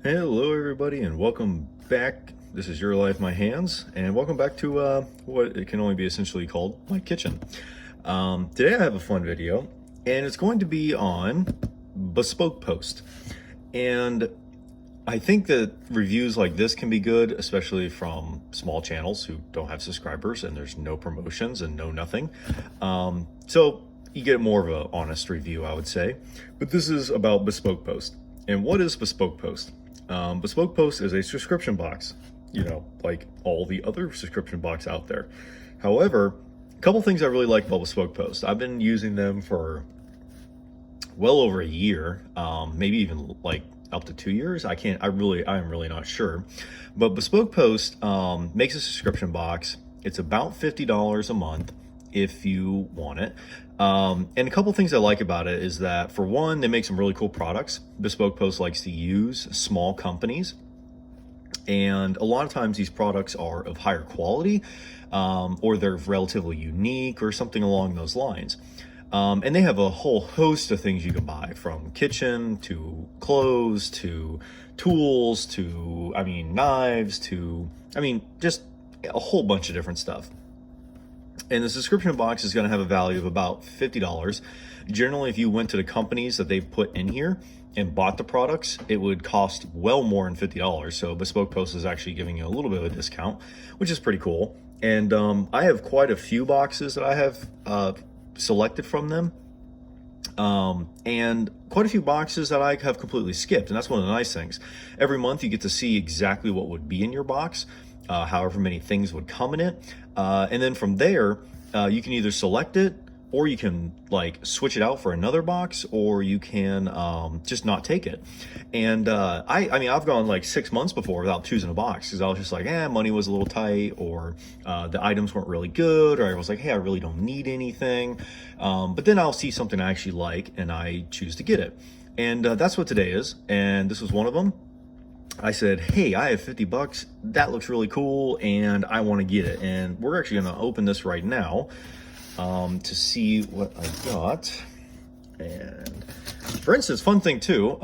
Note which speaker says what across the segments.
Speaker 1: Hello everybody and welcome back. This is Your Life, My Hands, and welcome back to what it can only be essentially called my kitchen. Today I have a fun video, and it's going to be on Bespoke Post. And I think that reviews like this can be good, especially from small channels who don't have subscribers and there's no promotions and no nothing. So you get more of an honest review, I would say. But this is about Bespoke Post. And what is Bespoke Post? Bespoke Post is a subscription box, like all the other subscription box out there. However, a couple things I really like about Bespoke Post. I've been using them for well over a year, maybe even like up to 2 years. I am really not sure. But Bespoke Post makes a subscription box. It's about $50 a month if you want it. And a couple things I like about it is that, for one, they make some really cool products. Bespoke Post likes to use small companies, and a lot of times these products are of higher quality, or they're relatively unique or something along those lines. And they have a whole host of things you can buy, from kitchen to clothes to tools to, knives to, just a whole bunch of different stuff. And the subscription box is going to have a value of about $50. Generally, if you went to the companies that they've put in here and bought the products, it would cost well more than $50. So Bespoke Post is actually giving you a little bit of a discount, which is pretty cool. And I have quite a few boxes that I have selected from them. And quite a few boxes that I have completely skipped. And that's one of the nice things. Every month you get to see exactly what would be in your box. However many things would come in it. And then from there, you can either select it, or you can switch it out for another box, or you can just not take it. And I've gone like 6 months before without choosing a box, because I was just like, money was a little tight, or the items weren't really good, or I was like, hey, I really don't need anything. But then I'll see something I actually like and I choose to get it. And that's what today is. And this was one of them. I said, hey, I have $50. That looks really cool, and I want to get it. And we're actually going to open this right now to see what I got. And for instance, fun thing too,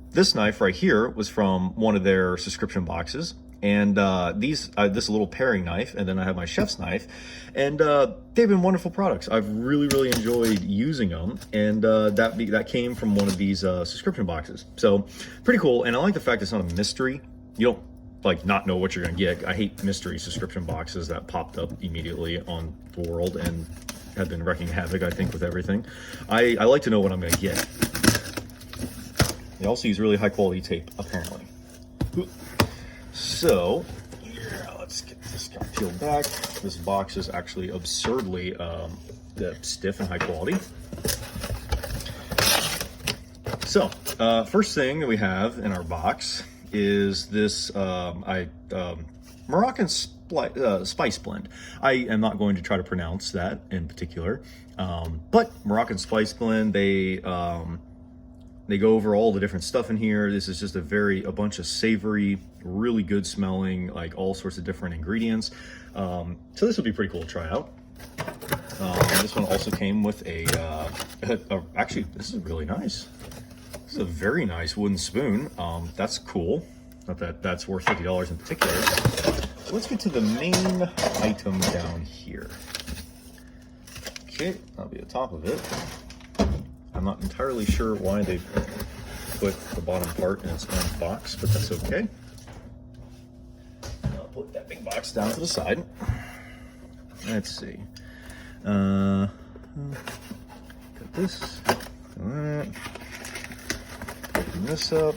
Speaker 1: this knife right here was from one of their subscription boxes. And this little paring knife, and then I have my chef's knife, and they've been wonderful products. I've really enjoyed using them, and that came from one of these subscription boxes. So pretty cool, and I like the fact it's not a mystery. You don't not know what you're gonna get. I hate mystery subscription boxes that popped up immediately on the world and have been wrecking havoc, I think, with everything. I like to know what I'm gonna get. They also use really high quality tape, apparently. So, let's get this guy peeled back. This box is actually absurdly stiff and high quality. So, first thing that we have in our box is this Moroccan spice blend. I am not going to try to pronounce that in particular, but Moroccan spice blend, they go over all the different stuff in here. This is just a bunch of savory, really good smelling, all sorts of different ingredients. So this would be pretty cool to try out. This one also came with actually, this is really nice. This is a very nice wooden spoon. That's cool. Not that that's worth $50 in particular. So let's get to the main item down here. Okay, that'll be the top of it. I'm not entirely sure why they put the bottom part in its own box, but that's okay. I'll put that big box down to the side. Let's see. Got this. Open this up.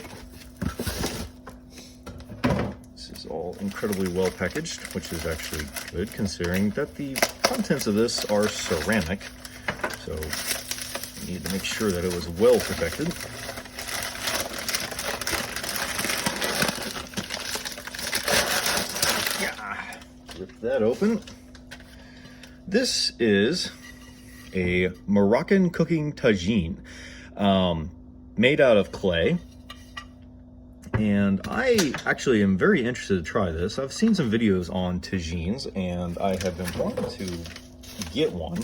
Speaker 1: This is all incredibly well packaged, which is actually good considering that the contents of this are ceramic. So need to make sure that it was well protected. Yeah, rip that open. This is a Moroccan cooking tagine, made out of clay. And I actually am very interested to try this. I've seen some videos on tagines, and I have been wanting to get one.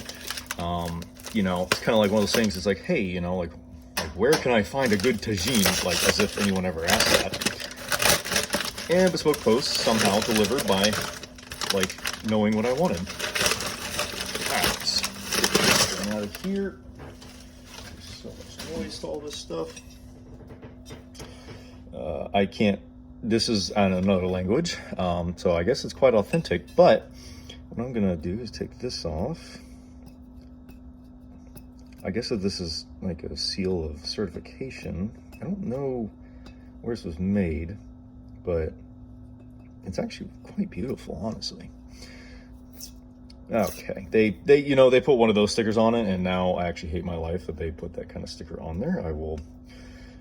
Speaker 1: It's kind of like one of those things. It's like, hey, where can I find a good tagine? Like, as if anyone ever asked that. And Bespoke Post somehow delivered by, like, knowing what I wanted. Alright, so getting out of here. There's so much noise to all this stuff. I can't, this is on another language, so I guess it's quite authentic, but what I'm gonna do is take this off. I guess that this is like a seal of certification. I don't know where this was made, but it's actually quite beautiful, honestly. Okay, they you know, they put one of those stickers on it, and now I actually hate my life that they put that kind of sticker on there. I will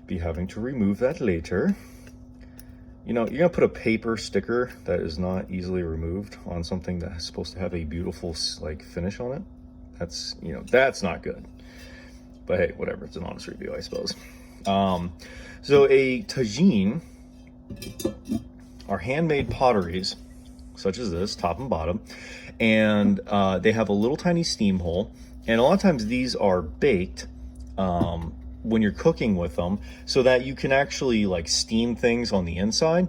Speaker 1: be having to remove that later. You know, you're gonna put a paper sticker that is not easily removed on something that's supposed to have a beautiful, like, finish on it. That's, you know, that's not good. But hey, whatever, it's an honest review, I suppose. So a tagine are handmade potteries, such as this, top and bottom, and they have a little tiny steam hole, and a lot of times these are baked when you're cooking with them, so that you can actually, like, steam things on the inside.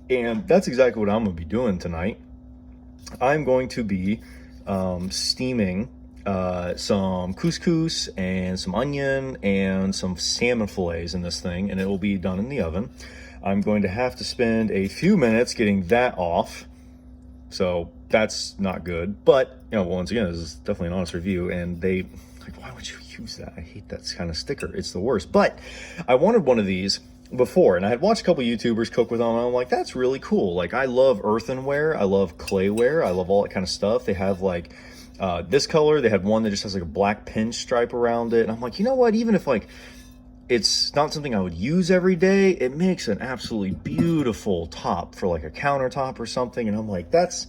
Speaker 1: And that's exactly what I'm going to be doing tonight. I'm going to be steaming some couscous and some onion and some salmon fillets in this thing, and it will be done in the oven. I'm going to have to spend a few minutes getting that off, so that's not good. But, you know, once again, this is definitely an honest review, and they, like, why would you use that? I hate that kind of sticker. It's the worst. But I wanted one of these before, and I had watched a couple YouTubers cook with them, and I'm like, that's really cool. Like, I love earthenware, I love clayware, I love all that kind of stuff. They have, like, this color. They had one that just has like a black pin stripe around it, and I'm like, you know what, even if, like, it's not something I would use every day, it makes an absolutely beautiful top for, like, a countertop or something. And I'm like, that's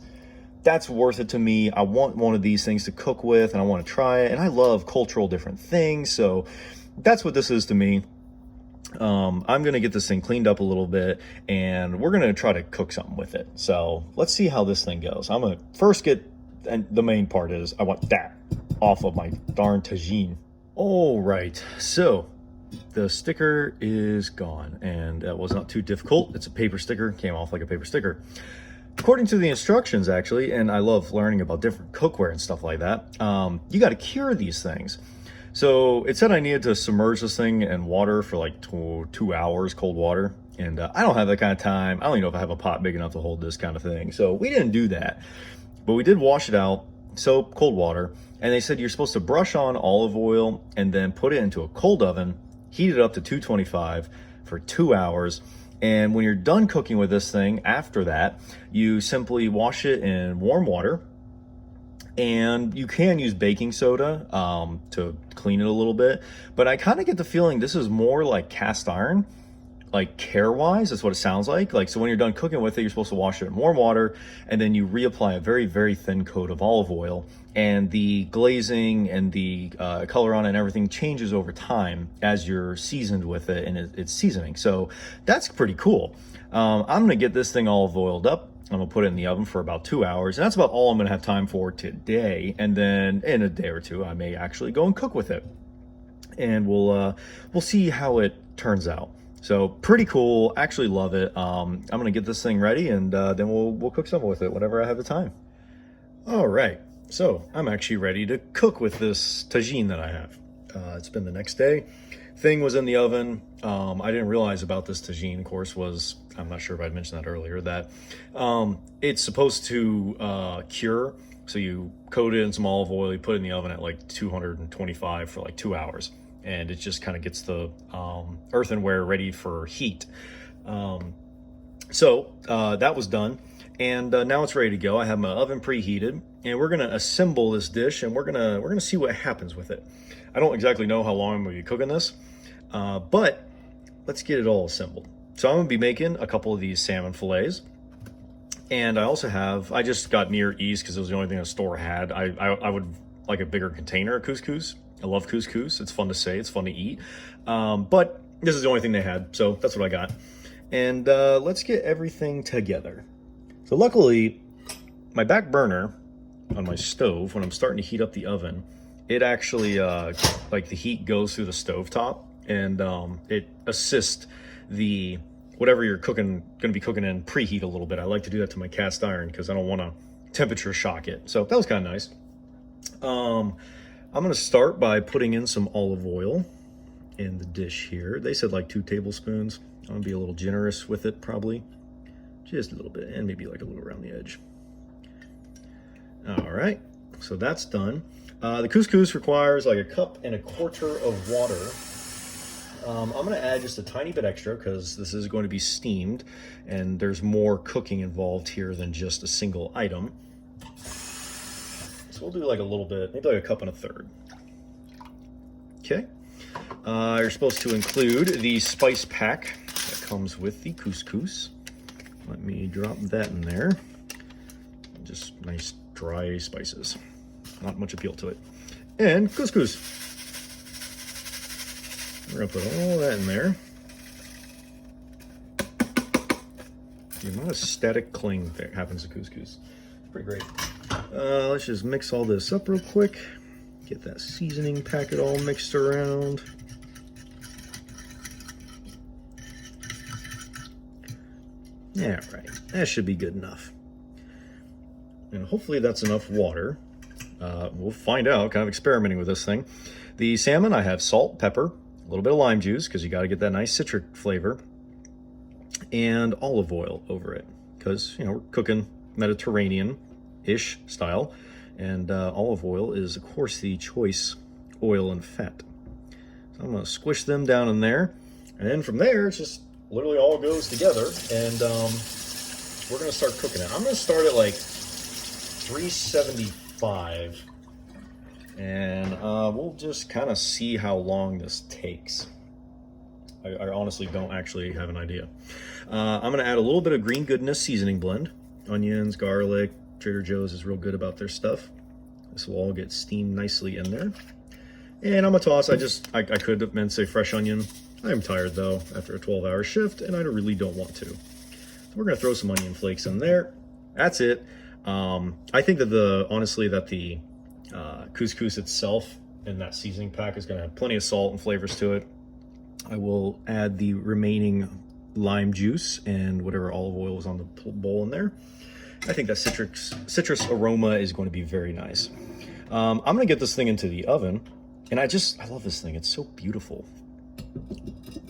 Speaker 1: worth it to me. I want one of these things to cook with, and I want to try it, and I love cultural different things, so that's what this is to me. I'm gonna get this thing cleaned up a little bit, and we're gonna try to cook something with it. So let's see how this thing goes. I'm gonna first get, and the main part is, I want that off of my darn tagine. All right, so the sticker is gone, and that was not too difficult. It's a paper sticker, came off like a paper sticker. According to the instructions, actually, and I love learning about different cookware and stuff like that, you got to cure these things. So it said I needed to submerge this thing in water for like 2 hours, cold water. And I don't have that kind of time. I don't even know if I have a pot big enough to hold this kind of thing. So we didn't do that. But we did wash it out, soap, cold water. And they said you're supposed to brush on olive oil and then put it into a cold oven, heat it up to 225 for 2 hours. And when you're done cooking with this thing, after that, you simply wash it in warm water. And you can use baking soda to clean it a little bit. But I kind of get the feeling this is more like cast iron, like care-wise. That's what it sounds like. Like, so when you're done cooking with it, you're supposed to wash it in warm water, and then you reapply a very, very thin coat of olive oil. And the glazing and the color on it and everything changes over time as you're seasoned with it, and it's seasoning. So that's pretty cool. I'm gonna get this thing olive oiled up. I'm gonna put it in the oven for about 2 hours, and that's about all I'm gonna have time for today. And then in a day or two, I may actually go and cook with it, and we'll see how it turns out. So pretty cool. Actually love it. I'm gonna get this thing ready, and then we'll cook something with it whenever I have the time. All right. So I'm actually ready to cook with this tagine that I have. It's been the next day. Thing was in the oven. I didn't realize about this tagine, of course, was, I'm not sure if I'd mentioned that earlier, that it's supposed to cure. So you coat it in some olive oil, you put it in the oven at like 225 for like 2 hours. And it just kind of gets the earthenware ready for heat. So that was done. And now it's ready to go. I have my oven preheated, and we're gonna assemble this dish, and we're gonna see what happens with it. I don't exactly know how long I'm gonna be cooking this, but let's get it all assembled. So I'm gonna be making a couple of these salmon fillets, and I just got Near East because it was the only thing the store had. I would like a bigger container of couscous. I love couscous. It's fun to say. It's fun to eat. But this is the only thing they had, so that's what I got. And let's get everything together. So luckily, my back burner on my stove, when I'm starting to heat up the oven, it actually, like, the heat goes through the stovetop. and it assists the whatever you're cooking, going to be cooking in, preheat a little bit. I like to do that to my cast iron because I don't want to temperature shock it. So that was kind of nice. I'm going to start by putting in some olive oil in the dish here. They said like 2 tablespoons. I'm going to be a little generous with it, probably. Just a little bit, and maybe like a little around the edge. All right, so that's done. The couscous requires like 1.25 cups of water. I'm going to add just a tiny bit extra because this is going to be steamed, and there's more cooking involved here than just a single item. So we'll do like a little bit, maybe like 1.25 cups. Okay. You're supposed to include the spice pack that comes with the couscous. Let me drop that in there. Just nice dry spices. Not much appeal to it. And couscous. We're gonna put all that in there. The amount of static cling that happens to couscous. Pretty great. Let's just mix all this up real quick. Get that seasoning packet all mixed around. Yeah, right. That should be good enough. And hopefully that's enough water. We'll find out, kind of experimenting with this thing. The salmon, I have salt, pepper, a little bit of lime juice, because you got to get that nice citric flavor, and olive oil over it, because, you know, we're cooking Mediterranean-ish style, and olive oil is, of course, the choice oil and fat. So I'm going to squish them down in there, and then from there, it's just literally all goes together, and we're going to start cooking it. I'm going to start at like 375, and we'll just kind of see how long this takes. I honestly don't actually have an idea. I'm going to add a little bit of Green Goodness seasoning blend. Onions, garlic. Trader Joe's is real good about their stuff. This will all get steamed nicely in there. And I'm going to toss, I could have meant say fresh onion. I'm tired though after a 12-hour shift, and I really don't want to. So we're going to throw some onion flakes in there. That's it. I think that honestly that the couscous itself in that seasoning pack is going to have plenty of salt and flavors to it. I will add the remaining lime juice and whatever olive oil was on the bowl in there. I think that citrus aroma is going to be very nice. I'm going to get this thing into the oven, and I love this thing. It's so beautiful.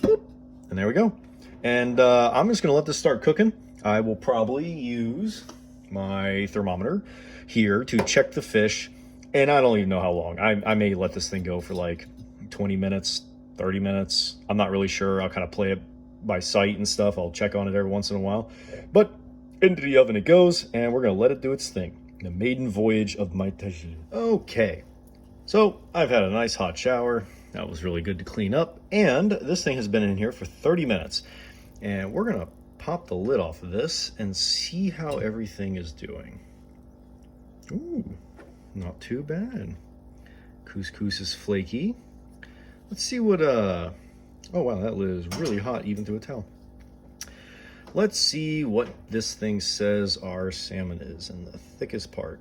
Speaker 1: Boop. And there we go. And I'm just going to let this start cooking. I will probably use my thermometer here to check the fish, and I don't even know how long. I may let this thing go for like 20 minutes, 30 minutes. I'm not really sure. I'll kind of play it by sight and stuff. I'll check on it every once in a while. But into the oven it goes, and we're going to let it do its thing. The maiden voyage of my tagine. Okay, so I've had a nice hot shower. That was really good to clean up. And this thing has been in here for 30 minutes. And we're going to pop the lid off of this and see how everything is doing. Ooh, not too bad. Couscous is flaky. Let's see what, oh wow, that lid is really hot even through a towel. Let's see what this thing says our salmon is in the thickest part.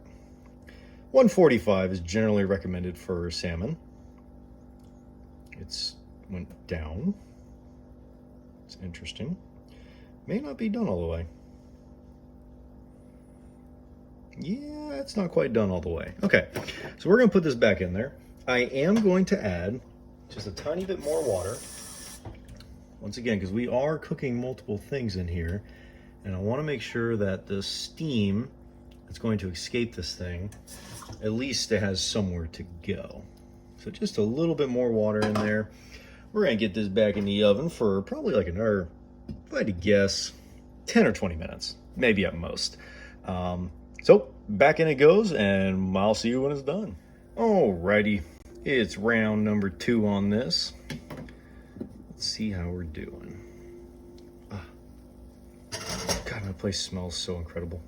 Speaker 1: 145 is generally recommended for salmon. It's went down. It's interesting. May not be done all the way. Yeah, it's not quite done all the way. Okay, so we're gonna put this back in there. I am going to add just a tiny bit more water. Once again, because we are cooking multiple things in here, and I want to make sure that the steam that's going to escape this thing, at least it has somewhere to go. So just a little bit more water in there. We're going to get this back in the oven for probably like another, if I had to guess, 10 or 20 minutes, maybe at most. So back in it goes, and I'll see you when it's done. Alrighty, it's round number 2 on this. See how we're doing. God, my place smells so incredible.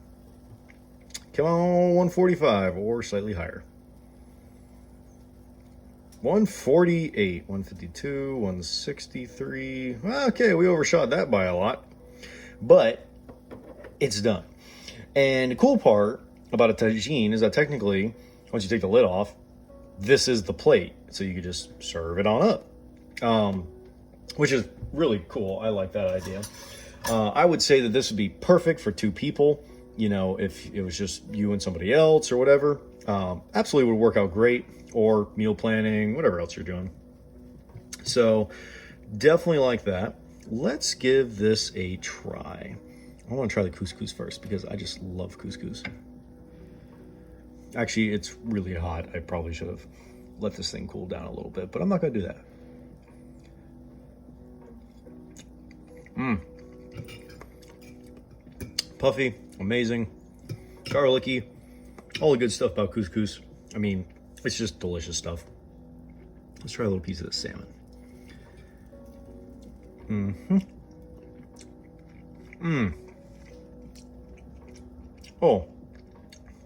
Speaker 1: Come on, 145 or slightly higher. 148, 152, 163. Okay, we overshot that by a lot, but it's done. And the cool part about a tagine is that technically, once you take the lid off, this is the plate, so you could just serve it on up. which is really cool. I like that idea. I would say that this would be perfect for 2 people. You know, if it was just you and somebody else or whatever, absolutely would work out great. Or meal planning, whatever else you're doing. So definitely like that. Let's give this a try. I want to try the couscous first because I just love couscous. Actually, it's really hot. I probably should have let this thing cool down a little bit, but I'm not going to do that. Puffy, amazing, garlicky, all the good stuff about couscous. I mean, it's just delicious stuff. Let's try a little piece of the salmon. Oh,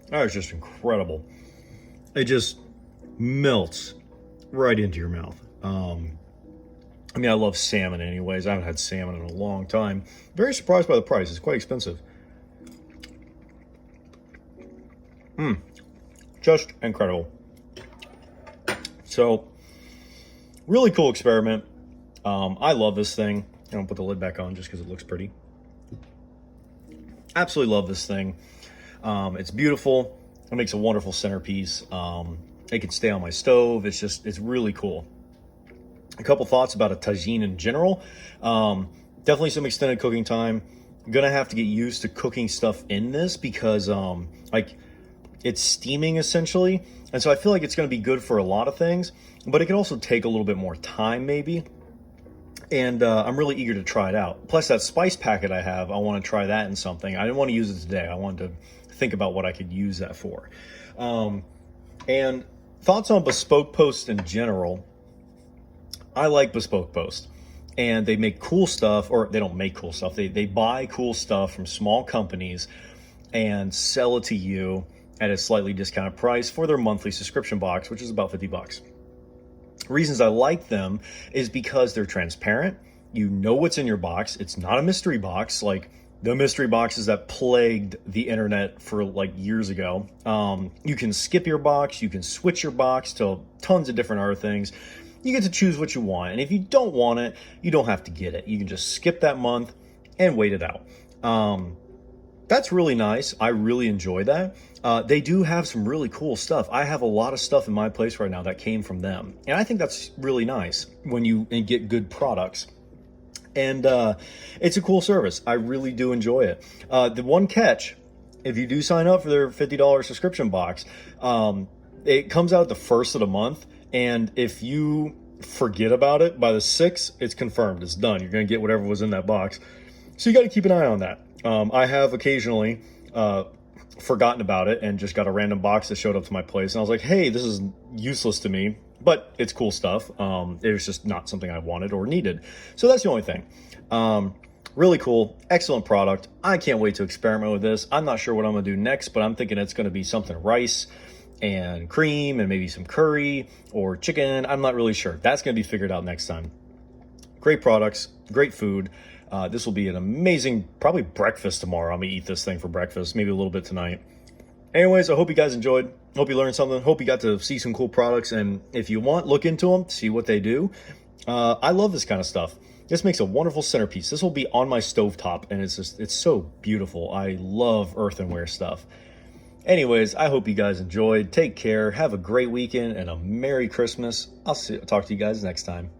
Speaker 1: that is just incredible. It just melts right into your mouth. I mean, I love salmon anyways. I haven't had salmon in a long time. Very surprised by the price. It's quite expensive. Just incredible. So, really cool experiment. I love this thing. I'm gonna put the lid back on just because it looks pretty. Absolutely love this thing. It's beautiful. It makes a wonderful centerpiece. It can stay on my stove. It's really cool. A couple thoughts about a tagine in general. Definitely some extended cooking time. Gonna have to get used to cooking stuff in this because like it's steaming essentially. And so I feel like it's gonna be good for a lot of things, but it can also take a little bit more time maybe. And I'm really eager to try it out. Plus that spice packet I have, I want to try that in something. I didn't want to use it today. I wanted to think about what I could use that for. And thoughts on Bespoke Post in general. I like Bespoke Post. And they make cool stuff, or they don't make cool stuff. They buy cool stuff from small companies and sell it to you at a slightly discounted price for their monthly subscription box, which is about $50. Reasons I like them is because they're transparent. You know what's in your box. It's not a mystery box like the mystery boxes that plagued the internet for like years ago. You can skip your box. You can switch your box to tons of different other things. You get to choose what you want. And if you don't want it, you don't have to get it. You can just skip that month and wait it out. That's really nice. I really enjoy that. They do have some really cool stuff. I have a lot of stuff in my place right now that came from them. And I think that's really nice when you get good products. And it's a cool service. I really do enjoy it. The one catch, if you do sign up for their $50 subscription box, it comes out the first of the month. And if you forget about it by the 6th, it's confirmed. It's done. You're going to get whatever was in that box. So you got to keep an eye on that. I have occasionally forgotten about it and just got a random box that showed up to my place. And I was like, hey, this is useless to me, but it's cool stuff. It was just not something I wanted or needed. So that's the only thing. Really cool. Excellent product. I can't wait to experiment with this. I'm not sure what I'm going to do next, but I'm thinking it's going to be something rice and cream and maybe some curry or chicken. I'm not really sure. That's going to be figured out next time. Great products, great food. This will be an amazing, probably breakfast tomorrow. I'm going to eat this thing for breakfast, maybe a little bit tonight. Anyways, I hope you guys enjoyed. Hope you learned something. Hope you got to see some cool products. And if you want, look into them, see what they do. I love this kind of stuff. This makes a wonderful centerpiece. This will be on my stovetop, and it's so beautiful. I love earthenware stuff. Anyways, I hope you guys enjoyed. Take care. Have a great weekend and a Merry Christmas. I'll talk to you guys next time.